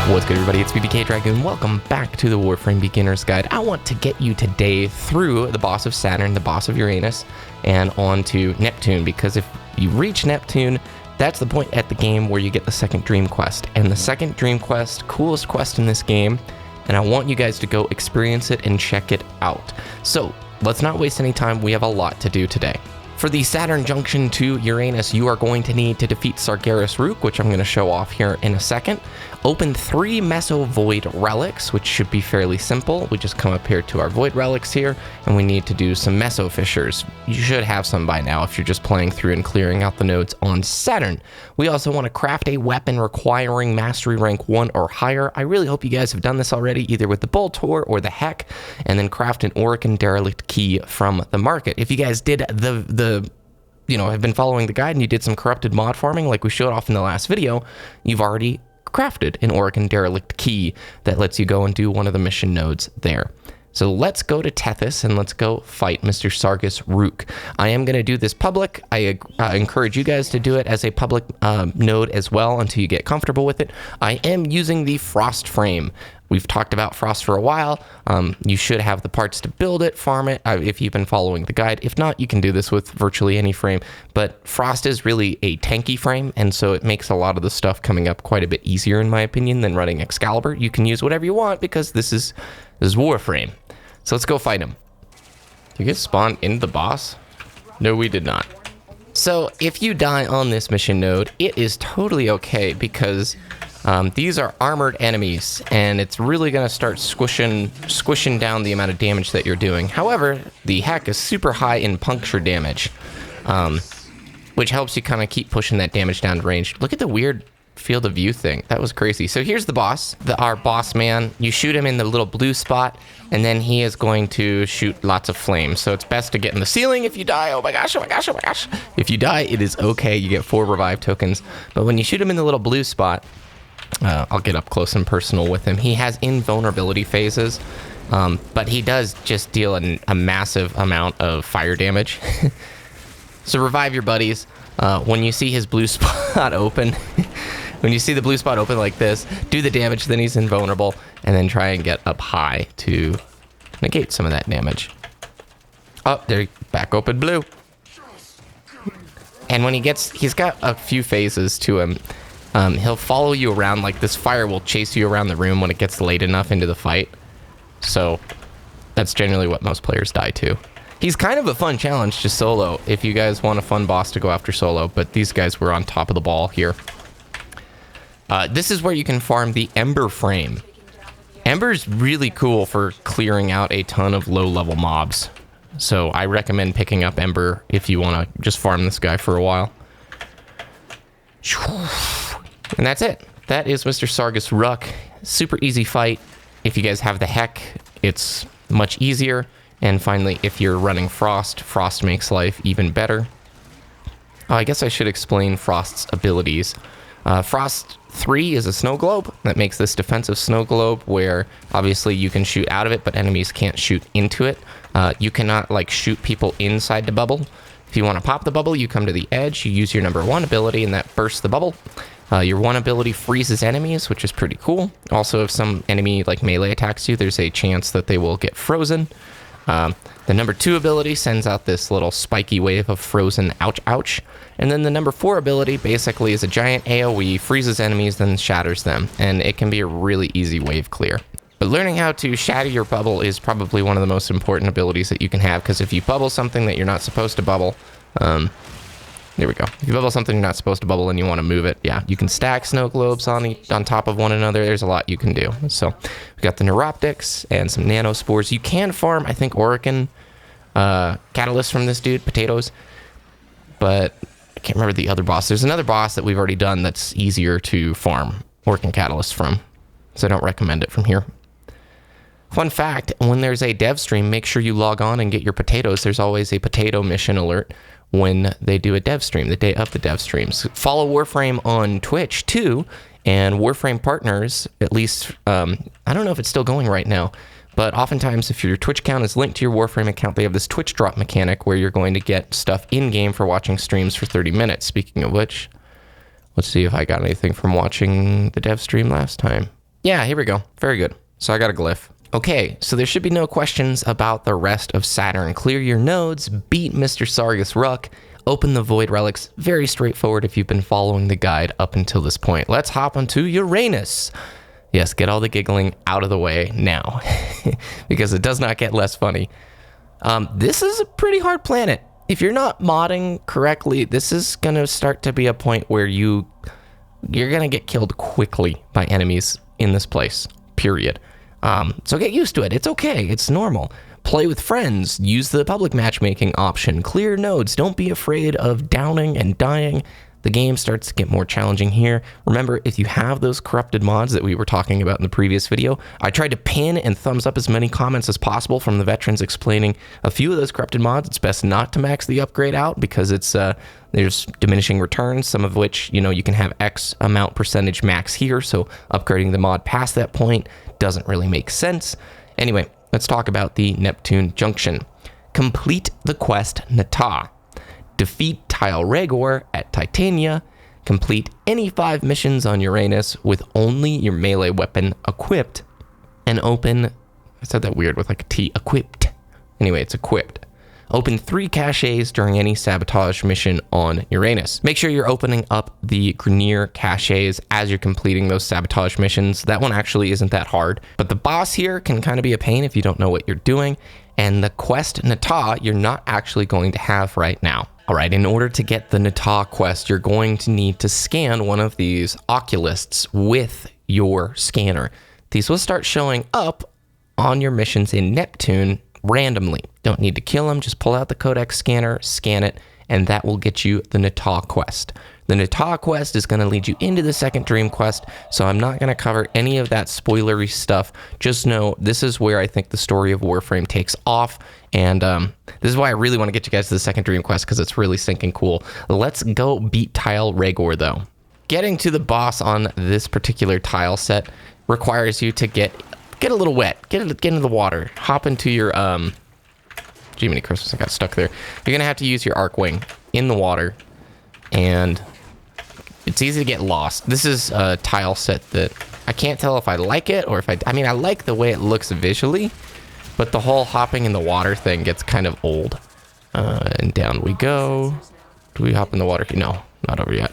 What's good, everybody? It's BBKDRAGOON. Welcome back to the Warframe Beginner's Guide. I want to get you today through the boss of Saturn, the boss of Uranus, and on to Neptune, because if you reach Neptune, that's the point at the game where you get the second dream quest. And the second dream quest, coolest quest in this game, and I want you guys to go experience it and check it out. So let's not waste any time. We have a lot to do today. For the Saturn Junction to Uranus, you are going to need to defeat Sargas Rook, which I'm going to show off here in a second. Open 3 Meso Void Relics, which should be fairly simple. We just come up here to our Void Relics here, and we need to do some Meso Fissures. You should have some by now if you're just playing through and clearing out the nodes on Saturn. We also want to craft a weapon requiring Mastery Rank 1 or higher. I really hope you guys have done this already, either with the Boltor or the Heck, and then craft an Orokin Derelict key from the market. If you guys did have been following the guide and you did some corrupted mod farming like we showed off in the last video, you've already crafted an Orokin Derelict key that lets you go and do one of the mission nodes there. So let's go to Tethys and let's go fight Mr. Sargas Rook. I am going to do this public. I encourage you guys to do it as a public node as well until you get comfortable with it. I am using the Frost frame. We've talked about Frost for a while. You should have the parts to build it, farm it, if you've been following the guide. If not, you can do this with virtually any frame. But Frost is really a tanky frame, and so it makes a lot of the stuff coming up quite a bit easier, in my opinion, than running Excalibur. You can use whatever you want because this is Warframe. So let's go fight him. Did you get spawned into the boss? No, we did not. So if you die on this mission node, it is totally okay because these are armored enemies, and it's really going to start squishing down the amount of damage that you're doing. However, the Heck is super high in puncture damage, which helps you kind of keep pushing that damage down to range. Look at the weird field of view thing. That was crazy. So here's the boss, our boss man. You shoot him in the little blue spot, and then he is going to shoot lots of flames. So it's best to get in the ceiling if you die. Oh my gosh, oh my gosh, oh my gosh. If you die, it is okay. You get 4 revive tokens. But when you shoot him in the little blue spot, I'll get up close and personal with him. He has invulnerability phases, but he does just deal a massive amount of fire damage. So revive your buddies. When you see his blue spot open, when you see the blue spot open like this, do the damage, then he's invulnerable, and then try and get up high to negate some of that damage. Oh, there, back open blue. And when he's got a few phases to him. He'll follow you around, like this fire will chase you around the room when it gets late enough into the fight. So that's generally what most players die to. He's kind of a fun challenge to solo if you guys want a fun boss to go after solo, but these guys were on top of the ball here. This is where you can farm the Ember frame. Ember's really cool for clearing out a ton of low-level mobs. So I recommend picking up Ember if you want to just farm this guy for a while. And that's it. That is Mr. Sargas Rook. Super easy fight. If you guys have the Heck, it's much easier. And finally, if you're running Frost, Frost makes life even better. I guess I should explain Frost's abilities. Frost 3 is a snow globe that makes this defensive snow globe where obviously you can shoot out of it, but enemies can't shoot into it. You cannot shoot people inside the bubble. If you want to pop the bubble, you come to the edge, you use your number 1 ability, and that bursts the bubble. Your 1 ability freezes enemies, which is pretty cool. Also, if some enemy melee attacks you, there's a chance that they will get frozen. The number 2 ability sends out this little spiky wave of frozen ouch ouch. And then the number 4 ability basically is a giant AoE, freezes enemies, then shatters them. And it can be a really easy wave clear. But learning how to shatter your bubble is probably one of the most important abilities that you can have, because if you bubble something that you're not supposed to bubble, there we go. If you bubble something you're not supposed to bubble and you want to move it, yeah, you can stack snow globes on top of one another. There's a lot you can do. So we got the neuroptics and some nanospores. You can farm, I think, Orokin catalyst from this dude, potatoes, but I can't remember the other boss. There's another boss that we've already done that's easier to farm Orokin catalyst from, so I don't recommend it from here. Fun fact, when there's a dev stream, make sure you log on and get your potatoes. There's always a potato mission alert when they do a dev stream, the day of the dev streams. Follow Warframe on Twitch too, and Warframe partners, at least, I don't know if it's still going right now, but oftentimes if your Twitch account is linked to your Warframe account, they have this Twitch drop mechanic where you're going to get stuff in-game for watching streams for 30 minutes. Speaking of which, let's see if I got anything from watching the dev stream last time. Yeah, here we go. Very good. So I got a glyph. Okay, so there should be no questions about the rest of Saturn. Clear your nodes, beat Mr. Sargas Ruck, open the Void Relics. Very straightforward if you've been following the guide up until this point. Let's hop onto Uranus. Yes, get all the giggling out of the way now, because it does not get less funny. This is a pretty hard planet. If you're not modding correctly, this is going to start to be a point where you're going to get killed quickly by enemies in this place, period. So get used to it. It's okay. It's normal. Play with friends. Use the public matchmaking option. Clear nodes. Don't be afraid of downing and dying. The game starts to get more challenging here. Remember, if you have those corrupted mods that we were talking about in the previous video, I tried to pin and thumbs up as many comments as possible from the veterans explaining a few of those corrupted mods. It's best not to max the upgrade out because it's there's diminishing returns, some of which, you can have X amount percentage max here, so upgrading the mod past that point doesn't really make sense. Anyway, let's talk about the Neptune Junction. Complete the quest Nata. Defeat Tyl Regor at Titania. Complete any 5 missions on Uranus with only your melee weapon equipped. And open, I said that weird with like a T, equipped. Anyway, it's equipped. Open 3 caches during any sabotage mission on Uranus. Make sure you're opening up the Grineer caches as you're completing those sabotage missions. That one actually isn't that hard, but the boss here can kind of be a pain if you don't know what you're doing. And the quest Nata, you're not actually going to have right now. All right, in order to get the Nata quest, you're going to need to scan one of these oculists with your scanner. These will start showing up on your missions in Neptune randomly. Don't need to kill them, just pull out the codex scanner, scan it, and that will get you the Nata quest. The Nata quest is going to lead you into the second dream quest, so I'm not going to cover any of that spoilery stuff. Just know this is where I think the story of Warframe takes off, and this is why I really want to get you guys to the second dream quest, because it's really stinking cool. Let's go beat Tyl Regor, though. Getting to the boss on this particular tile set requires you to get a little wet, get into the water, hop into your Jiminy Christmas, I got stuck there. You're going to have to use your arc wing in the water, and it's easy to get lost. This is a tile set that I can't tell if I like it or if I mean, I like the way it looks visually, but the whole hopping in the water thing gets kind of old. And down we go. Do we hop in the water? No, not over yet.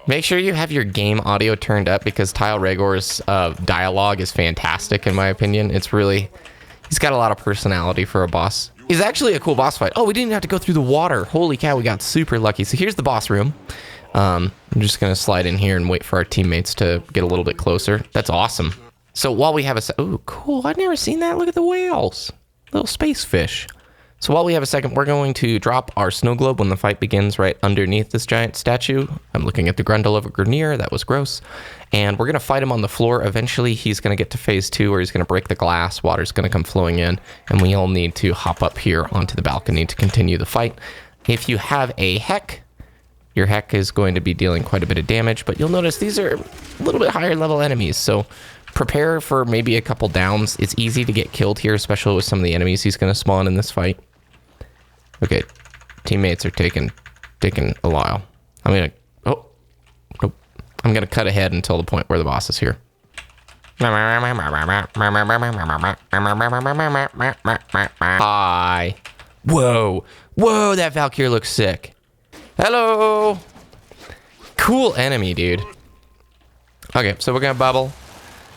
Make sure you have your game audio turned up because Tyl Regor's dialogue is fantastic in my opinion. It's really, he's got a lot of personality for a boss. He's actually a cool boss fight. Oh, we didn't have to go through the water. Holy cow, we got super lucky. So here's the boss room. I'm just going to slide in here and wait for our teammates to get a little bit closer. That's awesome. So while we have a... Oh, cool. I've never seen that. Look at the whales. Little space fish. So while we have a second, we're going to drop our snow globe when the fight begins right underneath this giant statue. I'm looking at the grundle of a Grineer. That was gross. And we're going to fight him on the floor. Eventually, he's going to get to phase 2 where he's going to break the glass. Water's going to come flowing in. And we all need to hop up here onto the balcony to continue the fight. If you have a heck, your heck is going to be dealing quite a bit of damage. But you'll notice these are a little bit higher level enemies. So prepare for maybe a couple downs. It's easy to get killed here, especially with some of the enemies he's going to spawn in this fight. Okay, teammates are taking a while. I'm gonna, oh, nope. I'm gonna cut ahead until the point where the boss is here. Hi. Whoa, whoa, that Valkyrie looks sick. Hello. Cool enemy, dude. Okay, so we're gonna bubble.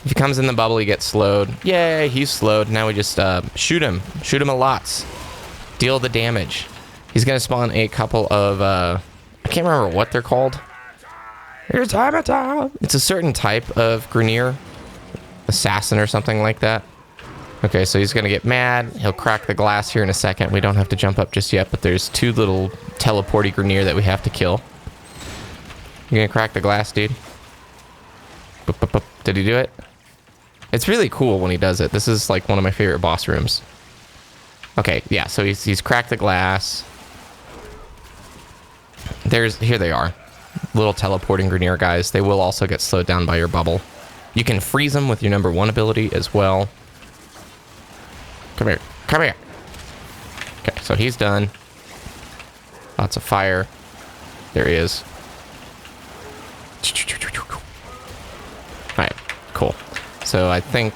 If he comes in the bubble, he gets slowed. Yay, he's slowed. Now we just shoot him a lots. Deal the damage. He's gonna spawn a couple of I can't remember what they're called. It's time. It's a certain type of Grineer, assassin or something like that. Okay, so he's gonna get mad. He'll crack the glass here in a second. We don't have to jump up just yet, but there's 2 little teleporty Grineer that we have to kill. You gonna crack the glass, dude? Boop, boop, boop. Did he do it? It's really cool when he does it. This is like one of my favorite boss rooms. Okay, yeah, so he's cracked the glass. Here they are. Little teleporting Grineer guys. They will also get slowed down by your bubble. You can freeze them with your number 1 ability as well. Come here. Come here. Okay, so he's done. Lots of fire. There he is. Alright, cool. So I think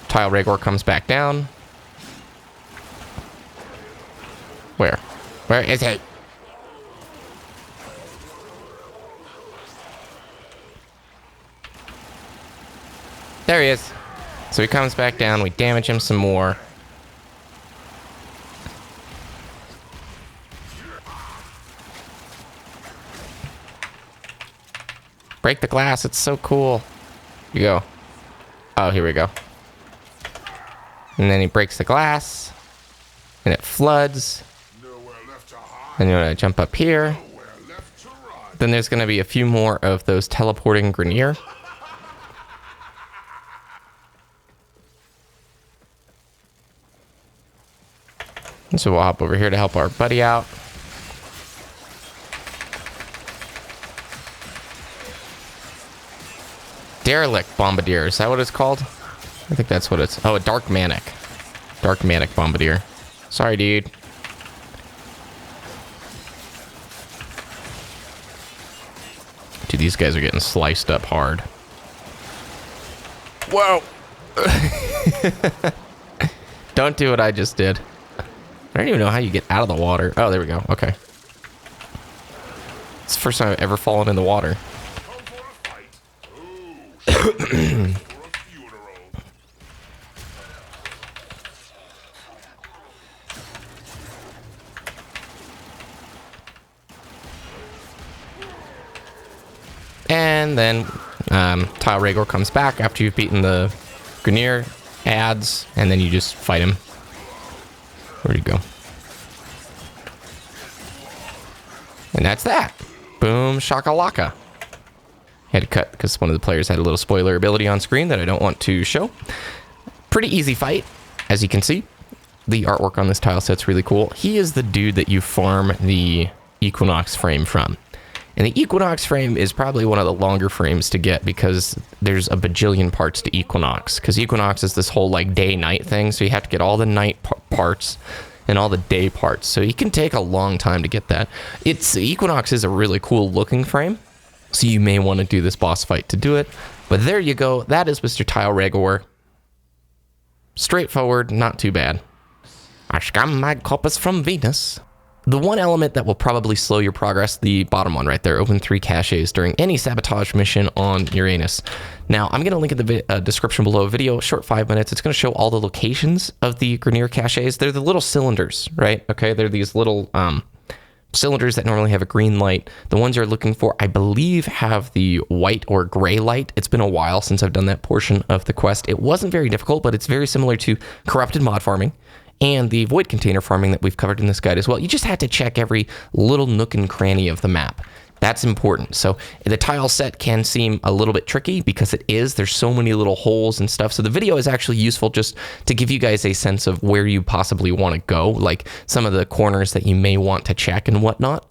Tyl Regor comes back down. Where? Where is he? There he is. So he comes back down. We damage him some more. Break the glass. It's so cool. You go. Oh, here we go. And then he breaks the glass. And it floods. Then you want to jump up here. Then there's going to be a few more of those teleporting Grineer. And so we'll hop over here to help our buddy out. Derelict Bombardier. Is that what it's called? I think that's what it's... Oh, a Dark Manic. Dark Manic Bombardier. Sorry, dude. Dude, these guys are getting sliced up hard. Whoa! Don't do what I just did. I don't even know how you get out of the water. Oh, there we go. Okay. It's the first time I've ever fallen in the water. And then Tyl Regor comes back after you've beaten the Grineer ads, and then you just fight him. Where'd he go? And that's that. Boom, shakalaka. Had to cut because one of the players had a little spoiler ability on screen that I don't want to show. Pretty easy fight, as you can see. The artwork on this tile set's really cool. He is the dude that you farm the Equinox frame from. And the Equinox frame is probably one of the longer frames to get because there's a bajillion parts to Equinox. Because Equinox is this whole like day-night thing, so you have to get all the night parts and all the day parts. So it can take a long time to get that. Equinox is a really cool looking frame, so you may want to do this boss fight to do it. But there you go. That is Mr. Tyl Regor. Straightforward, not too bad. I scam my coppers from Venus. The one element that will probably slow your progress, the bottom one right there, open 3 caches during any sabotage mission on Uranus. Now, I'm going to link in the description below a video, short 5 minutes. It's going to show all the locations of the Grineer caches. They're the little cylinders, right? Okay, they're these little cylinders that normally have a green light. The ones you're looking for, I believe, have the white or gray light. It's been a while since I've done that portion of the quest. It wasn't very difficult, but it's very similar to corrupted mod farming and the void container farming that we've covered in this guide as well. You just had to check every little nook and cranny of the map. That's important. So the tile set can seem a little bit tricky because it is. There's so many little holes and stuff. So the video is actually useful just to give you guys a sense of where you possibly want to go, like some of the corners that you may want to check and whatnot.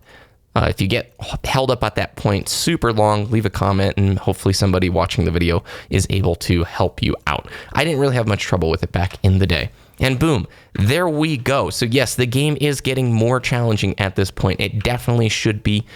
If you get held up at that point super long, leave a comment and hopefully somebody watching the video is able to help you out. I didn't really have much trouble with it back in the day. And boom, there we go. So yes, the game is getting more challenging at this point. It definitely should be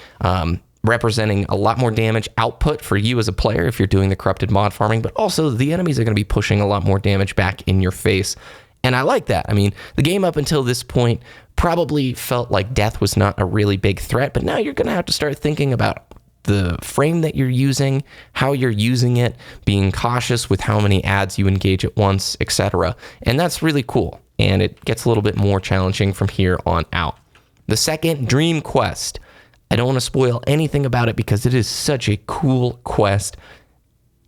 representing a lot more damage output for you as a player if you're doing the corrupted mod farming, but also the enemies are going to be pushing a lot more damage back in your face. And I like that. I mean, the game up until this point probably felt like death was not a really big threat, but now you're going to have to start thinking about the frame that you're using, how you're using it, being cautious with how many ads you engage at once, etc. And that's really cool. And it gets a little bit more challenging from here on out. The second Dream Quest. I don't want to spoil anything about it because it is such a cool quest.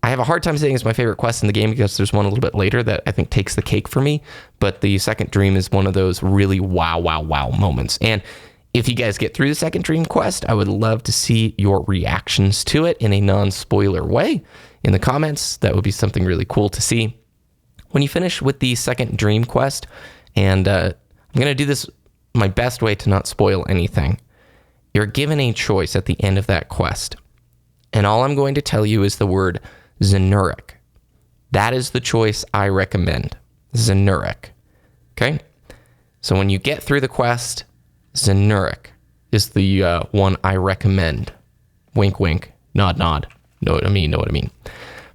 I have a hard time saying it's my favorite quest in the game because there's one a little bit later that I think takes the cake for me. But the second dream is one of those really wow moments. And if you guys get through the second dream quest, I would love to see your reactions to it in a non-spoiler way in the comments. That would be something really cool to see. When you finish with the second dream quest, and I'm going to do this my best way to not spoil anything, you're given a choice at the end of that quest. And all I'm going to tell you is the word Zenuric. That is the choice I recommend. Zenuric. Okay? So when you get through the quest, Zenuric is the one I recommend. Wink, wink. Nod, nod. Know what I mean?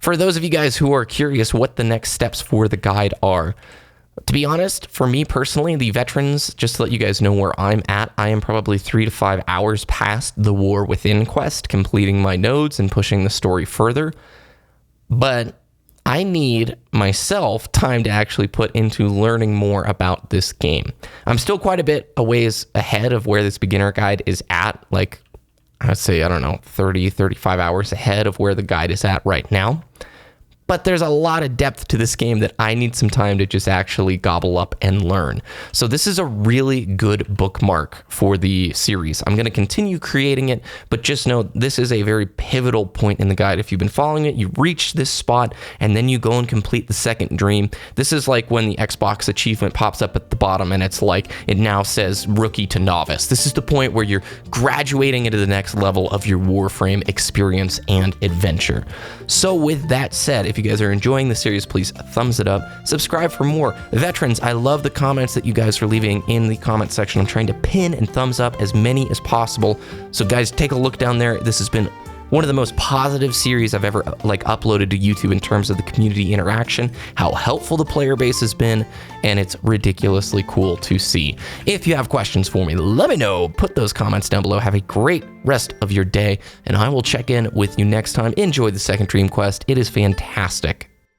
For those of you guys who are curious what the next steps for the guide are, to be honest, for me personally, the veterans, just to let you guys know where I'm at, I am probably 3 to 5 hours past the War Within quest, completing my nodes and pushing the story further. But I need myself time to actually put into learning more about this game. I'm still quite a bit a ways ahead of where this beginner guide is at, like I'd say, I don't know, 30, 35 hours ahead of where the guide is at right now. But there's a lot of depth to this game that I need some time to just actually gobble up and learn. So this is a really good bookmark for the series. I'm going to continue creating it, but just know this is a very pivotal point in the guide. If you've been following it, you reach this spot, and then you go and complete the second dream. This is like when the Xbox achievement pops up at the bottom, and it's like, it now says rookie to novice. This is the point where you're graduating into the next level of your Warframe experience and adventure. So with that said, if you guys are enjoying the series, please thumbs it up, subscribe for more. Veterans, I love the comments that you guys are leaving in the comment section. I'm trying to pin and thumbs up as many as possible. So guys, take a look down there. This has been one of the most positive series I've ever uploaded to YouTube in terms of the community interaction, how helpful the player base has been, and it's ridiculously cool to see. If you have questions for me, let me know. Put those comments down below. Have a great rest of your day, and I will check in with you next time. Enjoy the second Dream Quest. It is fantastic.